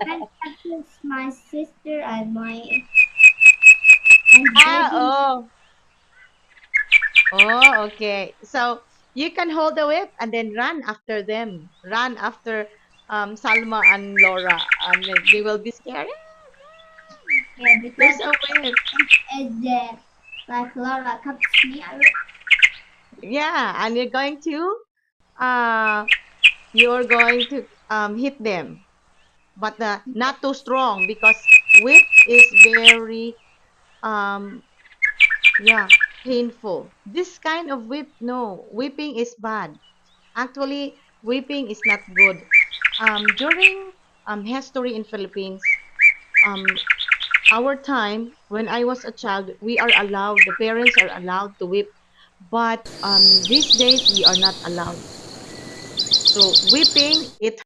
And that is my sister and my and Ah, baby. oh. Oh, okay. So you can hold the whip and then run after them. Run after Salma and Laura. They will be scared. Yeah, There's because a whip. it's like Laura comes me. Yeah, and uh you're going to hit them, but not too strong because whip is very um yeah, painful. This kind of whip, no, whipping is bad. Actually, whipping is not good. During history in Philippines, um, our time when I was a child, we are allowed, the parents are allowed to whip, but these days we are not allowed. So whipping, it